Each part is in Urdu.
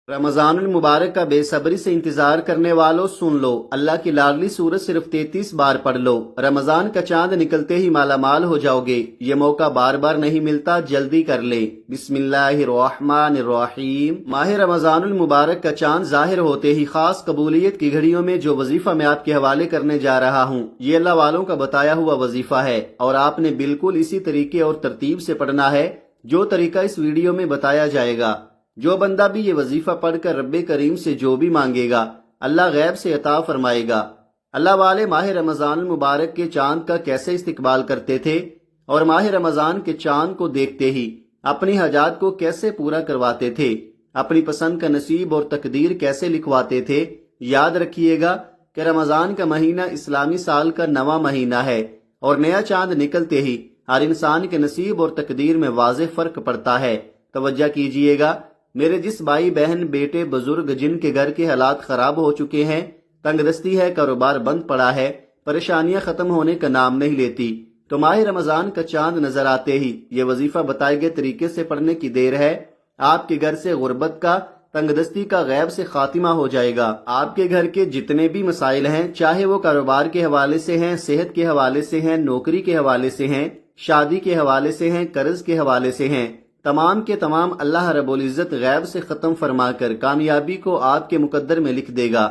رمضان المبارک کا بے صبری سے انتظار کرنے والوں سن لو، اللہ کی لاڈلی سورت صرف 33 بار پڑھ لو، رمضان کا چاند نکلتے ہی مالا مال ہو جاؤ گے، یہ موقع بار بار نہیں ملتا، جلدی کر لے۔ بسم اللہ الرحمن الرحیم۔ ماہ رمضان المبارک کا چاند ظاہر ہوتے ہی خاص قبولیت کی گھڑیوں میں جو وظیفہ میں آپ کے حوالے کرنے جا رہا ہوں، یہ اللہ والوں کا بتایا ہوا وظیفہ ہے، اور آپ نے بالکل اسی طریقے اور ترتیب سے پڑھنا ہے جو طریقہ اس ویڈیو میں بتایا جائے گا۔ جو بندہ بھی یہ وظیفہ پڑھ کر رب کریم سے جو بھی مانگے گا، اللہ غیب سے عطا فرمائے گا۔ اللہ والے ماہ رمضان المبارک کے چاند کا کیسے استقبال کرتے تھے اور ماہ رمضان کے چاند کو دیکھتے ہی اپنی حاجات کو کیسے پورا کرواتے تھے، اپنی پسند کا نصیب اور تقدیر کیسے لکھواتے تھے۔ یاد رکھیے گا کہ رمضان کا مہینہ اسلامی سال کا 9واں مہینہ ہے، اور نیا چاند نکلتے ہی ہر انسان کے نصیب اور تقدیر میں واضح فرق پڑتا ہے۔ توجہ کیجئے گا، میرے جس بھائی بہن بیٹے بزرگ جن کے گھر کے حالات خراب ہو چکے ہیں، تنگ دستی ہے، کاروبار بند پڑا ہے، پریشانیاں ختم ہونے کا نام نہیں لیتی، تو ماہ رمضان کا چاند نظر آتے ہی یہ وظیفہ بتائے گئے طریقے سے پڑھنے کی دیر ہے، آپ کے گھر سے غربت کا، تنگ دستی کا غیب سے خاتمہ ہو جائے گا۔ آپ کے گھر کے جتنے بھی مسائل ہیں، چاہے وہ کاروبار کے حوالے سے ہیں، صحت کے حوالے سے ہیں، نوکری کے حوالے سے ہیں، شادی کے حوالے سے ہیں، قرض کے حوالے سے ہیں، تمام کے تمام اللہ رب العزت غیب سے ختم فرما کر کامیابی کو آپ کے مقدر میں لکھ دے گا۔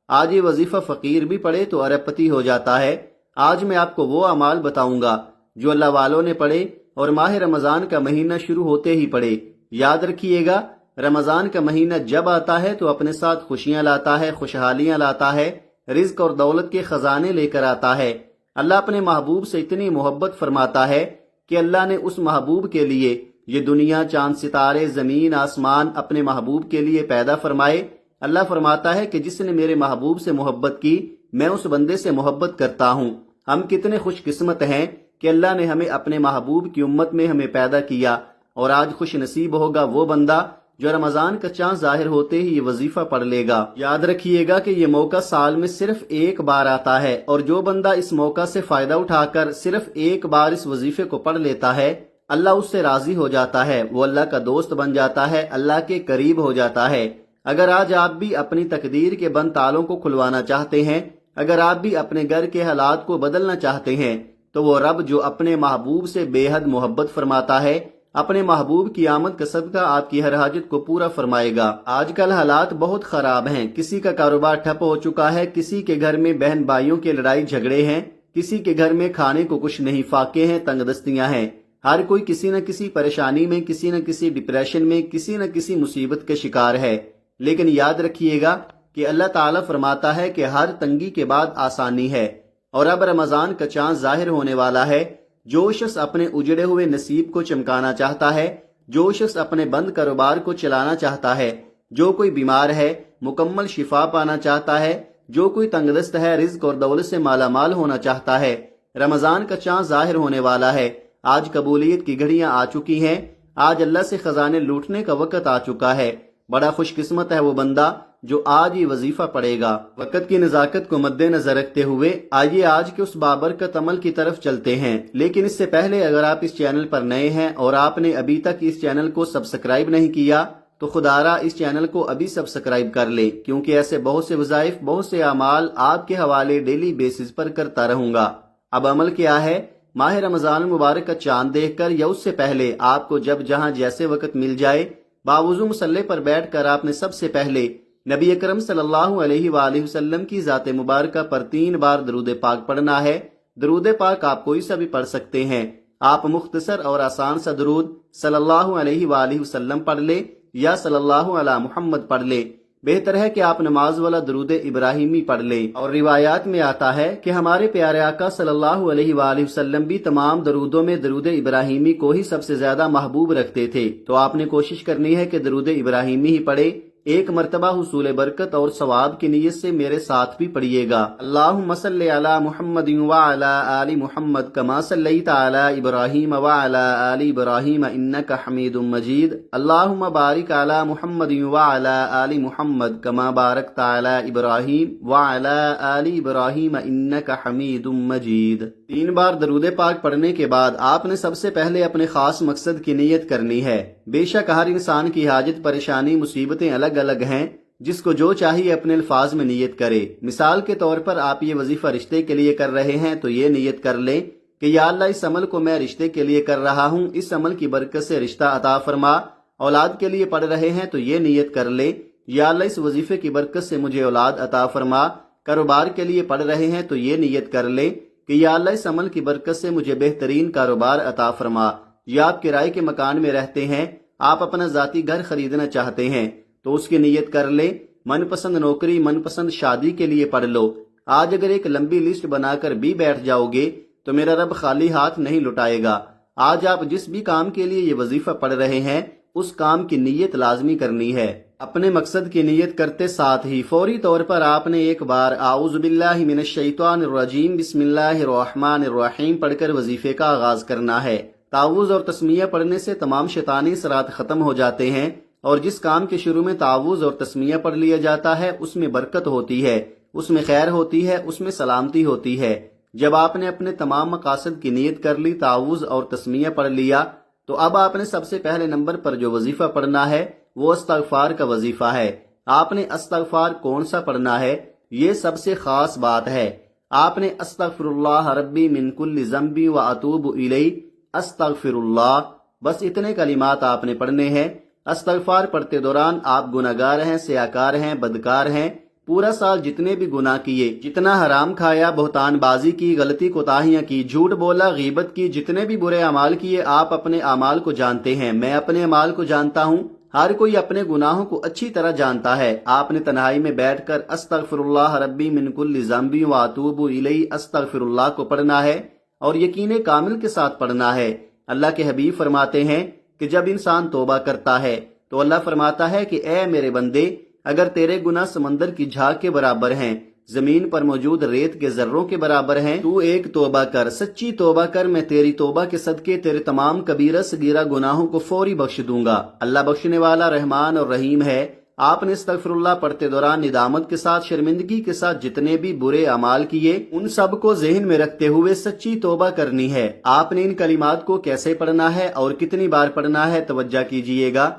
آج یہ وظیفہ فقیر بھی پڑھے تو ارب پتی ہو جاتا ہے۔ آج میں آپ کو وہ اعمال بتاؤں گا جو اللہ والوں نے پڑھے اور ماہ رمضان کا مہینہ شروع ہوتے ہی پڑھے۔ یاد رکھیے گا، رمضان کا مہینہ جب آتا ہے تو اپنے ساتھ خوشیاں لاتا ہے، خوشحالیاں لاتا ہے، رزق اور دولت کے خزانے لے کر آتا ہے۔ اللہ اپنے محبوب سے اتنی محبت فرماتا ہے کہ اللہ نے اس محبوب کے لیے یہ دنیا، چاند، ستارے، زمین، آسمان اپنے محبوب کے لیے پیدا فرمائے۔ اللہ فرماتا ہے کہ جس نے میرے محبوب سے محبت کی، میں اس بندے سے محبت کرتا ہوں۔ ہم کتنے خوش قسمت ہیں کہ اللہ نے ہمیں اپنے محبوب کی امت میں ہمیں پیدا کیا، اور آج خوش نصیب ہوگا وہ بندہ جو رمضان کا چاند ظاہر ہوتے ہی یہ وظیفہ پڑھ لے گا۔ یاد رکھیے گا کہ یہ موقع سال میں صرف ایک بار آتا ہے، اور جو بندہ اس موقع سے فائدہ اٹھا کر صرف ایک بار اس وظیفے کو پڑھ لیتا ہے، اللہ اس سے راضی ہو جاتا ہے، وہ اللہ کا دوست بن جاتا ہے، اللہ کے قریب ہو جاتا ہے۔ اگر آج آپ بھی اپنی تقدیر کے بند تالوں کو کھلوانا چاہتے ہیں، اگر آپ بھی اپنے گھر کے حالات کو بدلنا چاہتے ہیں، تو وہ رب جو اپنے محبوب سے بے حد محبت فرماتا ہے، اپنے محبوب کی آمد کا صدقہ آپ کی ہر حاجت کو پورا فرمائے گا۔ آج کل حالات بہت خراب ہیں، کسی کا کاروبار ٹھپ ہو چکا ہے، کسی کے گھر میں بہن بھائیوں کے لڑائی جھگڑے ہیں، کسی کے گھر میں کھانے کو کچھ نہیں، فاقے ہیں، تنگ دستیاں ہیں، ہر کوئی کسی نہ کسی پریشانی میں، کسی نہ کسی ڈپریشن میں، کسی نہ کسی مصیبت کا شکار ہے۔ لیکن یاد رکھیے گا کہ اللہ تعالیٰ فرماتا ہے کہ ہر تنگی کے بعد آسانی ہے، اور اب رمضان کا چاند ظاہر ہونے والا ہے۔ جو شخص اپنے اجڑے ہوئے نصیب کو چمکانا چاہتا ہے، جو شخص اپنے بند کاروبار کو چلانا چاہتا ہے، جو کوئی بیمار ہے مکمل شفا پانا چاہتا ہے، جو کوئی تنگ دست ہے رزق اور دولت سے مالا مال ہونا چاہتا ہے، رمضان کا چاند ظاہر ہونے والا ہے۔ آج قبولیت کی گھڑیاں آ چکی ہیں، آج اللہ سے خزانے لوٹنے کا وقت آ چکا ہے۔ بڑا خوش قسمت ہے وہ بندہ جو آج یہ وظیفہ پڑھے گا۔ وقت کی نزاکت کو مد نظر رکھتے ہوئے آئیے آج کے اس بابرکت عمل کی طرف چلتے ہیں، لیکن اس سے پہلے اگر آپ اس چینل پر نئے ہیں اور آپ نے ابھی تک اس چینل کو سبسکرائب نہیں کیا، تو خدا را اس چینل کو ابھی سبسکرائب کر لے، کیونکہ ایسے بہت سے وظائف، بہت سے اعمال آپ کے حوالے ڈیلی بیسز پر کرتا رہوں گا۔ اب عمل کیا ہے؟ ماہ رمضان المبارک کا چاند دیکھ کر یا اس سے پہلے آپ کو جب جہاں جیسے وقت مل جائے، باوضو مصلی پر بیٹھ کر آپ نے سب سے پہلے نبی اکرم صلی اللہ علیہ وآلہ وسلم کی ذات مبارکہ پر 3 بار درود پاک پڑھنا ہے۔ درود پاک آپ کوئی سا بھی پڑھ سکتے ہیں، آپ مختصر اور آسان سا درود صلی اللہ علیہ وآلہ وسلم پڑھ لے یا صلی اللہ علی محمد پڑھ لے۔ بہتر ہے کہ آپ نماز والا درود ابراہیمی پڑھ لیں، اور روایات میں آتا ہے کہ ہمارے پیارے آقا صلی اللہ علیہ وآلہ وسلم بھی تمام درودوں میں درود ابراہیمی کو ہی سب سے زیادہ محبوب رکھتے تھے، تو آپ نے کوشش کرنی ہے کہ درود ابراہیمی ہی پڑھے۔ ایک مرتبہ حصول برکت اور ثواب کی نیت سے میرے ساتھ بھی پڑھیے گا۔ اللہم صلی علی محمد وعلی آل محمد کما صلیت علی ابراہیم وعلی آل ابراہیم انک حمید مجید۔ اللہم بارک علی محمد وعلی آل محمد کما بارکت علی ابراہیم وعلی آل ابراہیم انک حمید مجید۔ 3 بار درود پاک پڑھنے کے بعد آپ نے سب سے پہلے اپنے خاص مقصد کی نیت کرنی ہے۔ بے شک ہر انسان کی حاجت، پریشانی، مصیبتیں الگ الگ الگ ہیں، جس کو جو چاہیے اپنے الفاظ میں نیت کرے۔ مثال کے طور پر آپ یہ وظیفہ رشتے کے لیے کر رہے ہیں تو یہ نیت کر لیں کہ یا اللہ اس عمل کو میں رشتے کے لیے کر رہا ہوں، اس عمل کی برکت سے رشتہ عطا فرما۔ اولاد کے لیے پڑھ رہے ہیں تو یہ نیت کر لیں یا اللہ اس وظیفے کی برکت سے مجھے اولاد عطا فرما۔ کاروبار کے لیے پڑھ رہے ہیں تو یہ نیت کر لیں کہ یا اللہ اس عمل کی برکت سے مجھے بہترین کاروبار عطا فرما۔ یا آپ کرائے کے مکان میں رہتے ہیں، آپ اپنا ذاتی گھر خریدنا چاہتے ہیں تو اس کی نیت کر لیں۔ من پسند نوکری، من پسند شادی کے لیے پڑھ لو۔ آج اگر ایک لمبی لسٹ بنا کر بھی بیٹھ جاؤ گے تو میرا رب خالی ہاتھ نہیں لٹائے گا۔ آج آپ جس بھی کام کے لیے یہ وظیفہ پڑھ رہے ہیں اس کام کی نیت لازمی کرنی ہے۔ اپنے مقصد کی نیت کرتے ساتھ ہی فوری طور پر آپ نے ایک بار اعوذ باللہ من الشیطان الرجیم بسم اللہ الرحمن الرحیم پڑھ کر وظیفے کا آغاز کرنا ہے۔ تعوذ اور تسمیہ پڑھنے سے تمام شیطانی اثرات ختم ہو جاتے ہیں، اور جس کام کے شروع میں تعوذ اور تسمیہ پڑھ لیا جاتا ہے اس میں برکت ہوتی ہے، اس میں خیر ہوتی ہے، اس میں سلامتی ہوتی ہے۔ جب آپ نے اپنے تمام مقاصد کی نیت کر لی، تعوذ اور تسمیہ پڑھ لیا، تو اب آپ نے سب سے پہلے نمبر پر جو وظیفہ پڑھنا ہے وہ استغفار کا وظیفہ ہے۔ آپ نے استغفار کون سا پڑھنا ہے، یہ سب سے خاص بات ہے۔ آپ نے استغفر اللہ ربی من کل ذنب و اتوب الیہ، استغفر اللہ، بس اتنے کلمات آپ نے پڑھنے ہیں۔ استغفار پڑھتے دوران آپ گناہگار ہیں، سیاکار ہیں، بدکار ہیں، پورا سال جتنے بھی گناہ کیے، جتنا حرام کھایا، بہتان بازی کی، غلطی کوتاہیاں کی، جھوٹ بولا، غیبت کی، جتنے بھی برے اعمال کیے، آپ اپنے اعمال کو جانتے ہیں، میں اپنے اعمال کو جانتا ہوں، ہر کوئی اپنے گناہوں کو اچھی طرح جانتا ہے۔ آپ نے تنہائی میں بیٹھ کر استغفر اللہ ربی من کل ذنب و اتوب الیہ استغفر اللہ کو پڑھنا ہے، اور یقین کامل کے ساتھ پڑھنا ہے۔ اللہ کے حبیب فرماتے ہیں کہ جب انسان توبہ کرتا ہے تو اللہ فرماتا ہے کہ اے میرے بندے، اگر تیرے گناہ سمندر کی جھاگ کے برابر ہیں، زمین پر موجود ریت کے ذروں کے برابر ہیں، تو ایک توبہ کر، سچی توبہ کر، میں تیری توبہ کے صدقے تیرے تمام کبیرہ صغیرہ گناہوں کو فوری بخش دوں گا۔ اللہ بخشنے والا رحمان اور رحیم ہے۔ آپ نے استغفر اللہ پڑھتے دوران ندامت کے ساتھ، شرمندگی کے ساتھ جتنے بھی برے اعمال کیے ان سب کو ذہن میں رکھتے ہوئے سچی توبہ کرنی ہے۔ آپ نے ان کلمات کو کیسے پڑھنا ہے اور کتنی بار پڑھنا ہے، توجہ کیجئے گا۔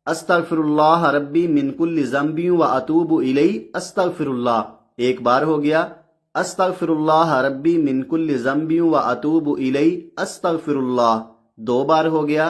استغفر اللہ ربی من کل ذنب و اتوب الیہ استغفر اللہ، ایک بار ہو گیا۔ استغفر اللہ ربی من کل ذنب و اتوب الیہ استغفر اللہ، دو بار ہو گیا۔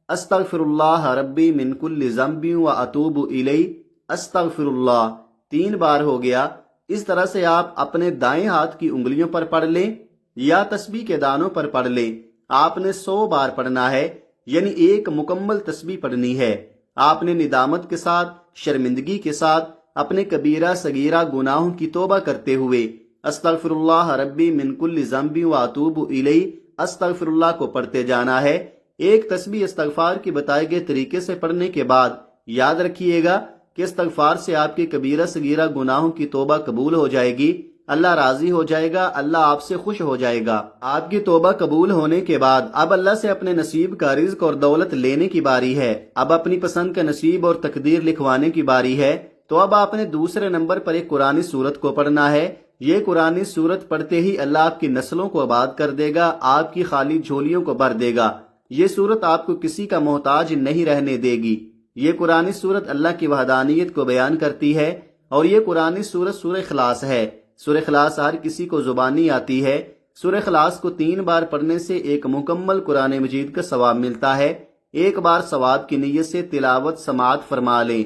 استغفر اللہ ربی من کل ذنب و اتوب الیہ استغفر اللہ، تین بار ہو گیا۔ اس طرح سے آپ اپنے دائیں ہاتھ کی انگلیوں پر پڑھ لیں یا تسبیح کے دانوں پر پڑھ لیں۔ آپ نے 100 بار پڑھنا ہے، یعنی ایک مکمل تسبیح پڑھنی ہے۔ آپ نے ندامت کے ساتھ، شرمندگی کے ساتھ، اپنے کبیرہ صغیرہ گناہوں کی توبہ کرتے ہوئے استغفر اللہ ربی من کل ذنب و اتوب الیہ استغفر اللہ کو پڑھتے جانا ہے۔ ایک تسبیح استغفار کی بتائے گئے طریقے سے پڑھنے کے بعد یاد رکھیے گا کہ استغفار سے آپ کے کبیرہ صغیرہ گناہوں کی توبہ قبول ہو جائے گی، اللہ راضی ہو جائے گا، اللہ آپ سے خوش ہو جائے گا۔ آپ کی توبہ قبول ہونے کے بعد اب اللہ سے اپنے نصیب کا رزق اور دولت لینے کی باری ہے۔ اب اپنی پسند کا نصیب اور تقدیر لکھوانے کی باری ہے۔ تو اب آپ نے دوسرے نمبر پر ایک قرآنی سورت کو پڑھنا ہے۔ یہ قرآنی سورت پڑھتے ہی اللہ آپ کی نسلوں کو آباد کر دے گا، آپ کی خالی جھولیوں کو بھر دے گا۔ یہ سورت آپ کو کسی کا محتاج نہیں رہنے دے گی۔ یہ قرآنی سورت اللہ کی وحدانیت کو بیان کرتی ہے، اور یہ قرآنی سورت سورہ اخلاص ہے۔ سورہ اخلاص ہر کسی کو زبانی آتی ہے۔ سورہ اخلاص کو 3 بار پڑھنے سے ایک مکمل قرآن مجید کا ثواب ملتا ہے۔ ایک بار ثواب کی نیت سے تلاوت سماعت فرما لیں۔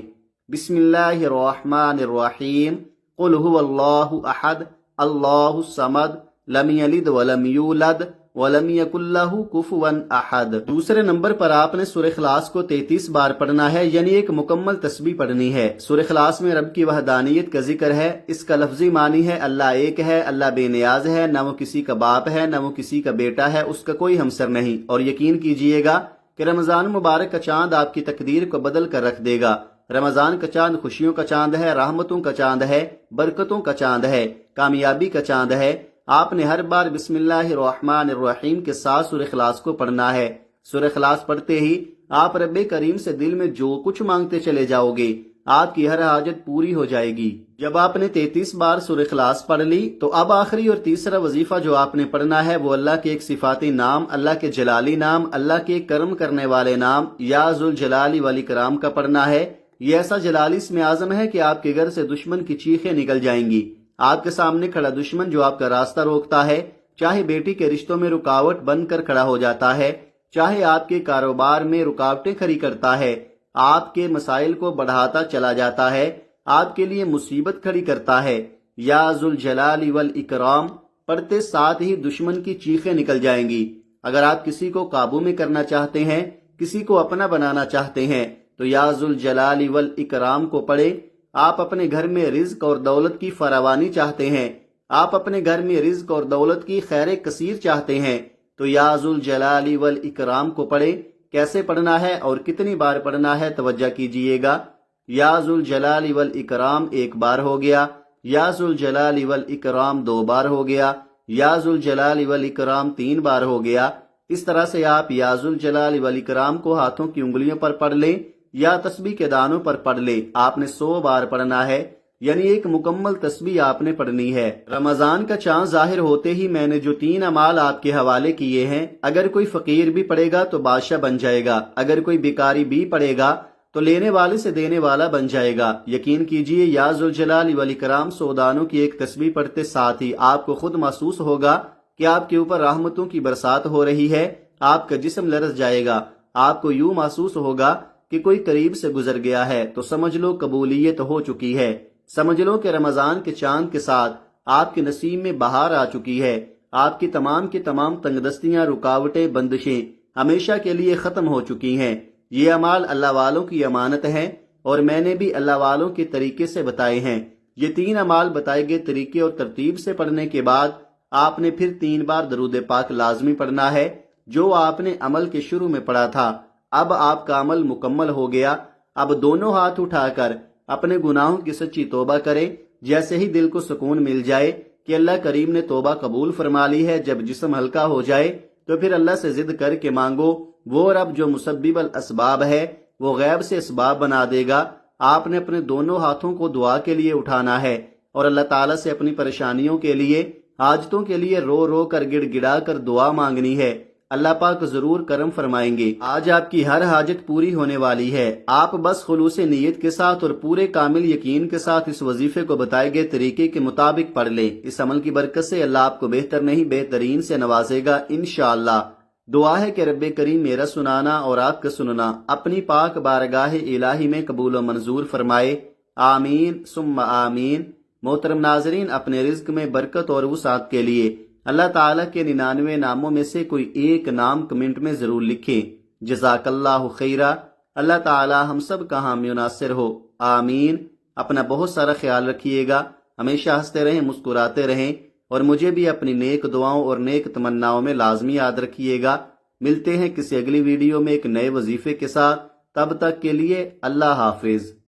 بسم اللہ الرحمن الرحیم، قل هو اللہ احد اللہ الصمد لم یلد ولم یولد وَلَمْ يَكُنْ لَهُ كُفُوًا أَحَدٌ۔ دوسرے نمبر پر آپ نے سورہ اخلاص کو 33 بار پڑھنا ہے، یعنی ایک مکمل تسبیح پڑھنی ہے۔ سورہ اخلاص میں رب کی وحدانیت کا ذکر ہے۔ اس کا لفظی معنی ہے اللہ ایک ہے، اللہ بے نیاز ہے، نہ وہ کسی کا باپ ہے، نہ وہ کسی کا بیٹا ہے، اس کا کوئی ہمسر نہیں۔ اور یقین کیجئے گا کہ رمضان مبارک کا چاند آپ کی تقدیر کو بدل کر رکھ دے گا۔ رمضان کا چاند خوشیوں کا چاند ہے، رحمتوں کا چاند ہے، برکتوں کا چاند ہے، کامیابی کا چاند ہے۔ آپ نے ہر بار بسم اللہ الرحمن الرحیم کے ساتھ سورہ اخلاص کو پڑھنا ہے۔ سورہ اخلاص پڑھتے ہی آپ رب کریم سے دل میں جو کچھ مانگتے چلے جاؤ گے، آپ کی ہر حاجت پوری ہو جائے گی۔ جب آپ نے 33 بار سورہ اخلاص پڑھ لی تو اب آخری اور تیسرا وظیفہ جو آپ نے پڑھنا ہے وہ اللہ کے ایک صفاتی نام، اللہ کے جلالی نام، اللہ کے کرم کرنے والے نام یا ذوالجلال والاکرام کا پڑھنا ہے۔ یہ ایسا جلالی اسم اعظم ہے کہ آپ کے گھر سے دشمن کی چیخیں نکل جائیں گی۔ آپ کے سامنے کھڑا دشمن جو آپ کا راستہ روکتا ہے، چاہے بیٹی کے رشتوں میں رکاوٹ بن کر کھڑا ہو جاتا ہے، چاہے آپ کے کاروبار میں رکاوٹیں کھڑی کرتا ہے، آپ کے مسائل کو بڑھاتا چلا جاتا ہے، آپ کے لیے مصیبت کھڑی کرتا ہے، یا ذوالجلال والاکرام پڑھتے ساتھ ہی دشمن کی چیخیں نکل جائیں گی۔ اگر آپ کسی کو قابو میں کرنا چاہتے ہیں، کسی کو اپنا بنانا چاہتے ہیں، تو یا ذوالجلال والاکرام کو پڑھیں۔ آپ اپنے گھر میں رزق اور دولت کی فراوانی چاہتے ہیں، آپ اپنے گھر میں رزق اور دولت کی خیر کثیر چاہتے ہیں، تو یا ذوالجلال والاکرام کو پڑھیں۔ کیسے پڑھنا ہے اور کتنی بار پڑھنا ہے توجہ کیجئے گا۔ یا ذوالجلال والاکرام ایک بار ہو گیا، یا ذوالجلال والاکرام 2 بار ہو گیا، یا ذوالجلال والاکرام 3 بار ہو گیا۔ اس طرح سے آپ یا ذوالجلال والاکرام کو ہاتھوں کی انگلیوں پر پڑھ لیں یا تسبیح کے دانوں پر پڑھ لیں۔ آپ نے 100 بار پڑھنا ہے، یعنی ایک مکمل تسبیح آپ نے پڑھنی ہے۔ رمضان کا چاند ظاہر ہوتے ہی میں نے جو 3 اعمال آپ کے حوالے کیے ہیں، اگر کوئی فقیر بھی پڑھے گا تو بادشاہ بن جائے گا، اگر کوئی بیکاری بھی پڑھے گا تو لینے والے سے دینے والا بن جائے گا۔ یقین کیجئے یا ذوالجلال والاکرام 100 دانوں کی ایک تسبیح پڑھتے ساتھ ہی آپ کو خود محسوس ہوگا کہ آپ کے اوپر رحمتوں کی برسات ہو رہی ہے، آپ کا جسم لرز جائے گا، آپ کو یوں محسوس ہوگا کہ کوئی قریب سے گزر گیا ہے، تو سمجھ لو قبولیت ہو چکی ہے۔ سمجھ لو کہ رمضان کے چاند کے ساتھ آپ کے نصیب میں بہار آ چکی ہے، آپ کی تمام تنگ دستیاں، رکاوٹیں، بندشیں ہمیشہ کے لیے ختم ہو چکی ہیں۔ یہ اعمال اللہ والوں کی امانت ہیں اور میں نے بھی اللہ والوں کے طریقے سے بتائے ہیں۔ یہ 3 اعمال بتائے گئے طریقے اور ترتیب سے پڑھنے کے بعد آپ نے پھر 3 بار درود پاک لازمی پڑھنا ہے، جو آپ نے عمل کے شروع میں پڑھا تھا۔ اب آپ کا عمل مکمل ہو گیا۔ اب دونوں ہاتھ اٹھا کر اپنے گناہوں کی سچی توبہ کریں۔ جیسے ہی دل کو سکون مل جائے کہ اللہ کریم نے توبہ قبول فرما لی ہے، جب جسم ہلکا ہو جائے تو پھر اللہ سے ضد کر کے مانگو۔ وہ رب جو مسبب الاسباب ہے، وہ غیب سے اسباب بنا دے گا۔ آپ نے اپنے دونوں ہاتھوں کو دعا کے لیے اٹھانا ہے اور اللہ تعالیٰ سے اپنی پریشانیوں کے لیے، حاجتوں کے لیے رو رو کر گڑ گڑا کر دعا مانگنی ہے۔ اللہ پاک ضرور کرم فرمائیں گے۔ آج آپ کی ہر حاجت پوری ہونے والی ہے۔ آپ بس خلوص نیت کے ساتھ اور پورے کامل یقین کے ساتھ اس وظیفے کو بتائے گئے طریقے کے مطابق پڑھ لیں۔ اس عمل کی برکت سے اللہ آپ کو بہتر نہیں بہترین سے نوازے گا انشاءاللہ۔ دعا ہے کہ رب کریم میرا سنانا اور آپ کا سننا اپنی پاک بارگاہ الہی میں قبول و منظور فرمائے، آمین ثم آمین۔ محترم ناظرین، اپنے رزق میں برکت اور وسعت کے لیے اللہ تعالیٰ کے 99 ناموں میں سے کوئی ایک نام کمنٹ میں ضرور لکھیں۔ جزاک اللہ خیرہ۔ اللہ تعالیٰ ہم سب کا حامی و ناصر ہو، آمین۔ اپنا بہت سارا خیال رکھیے گا، ہمیشہ ہنستے رہیں، مسکراتے رہیں، اور مجھے بھی اپنی نیک دعاؤں اور نیک تمناؤں میں لازمی یاد رکھیے گا۔ ملتے ہیں کسی اگلی ویڈیو میں ایک نئے وظیفے کے ساتھ، تب تک کے لیے اللہ حافظ۔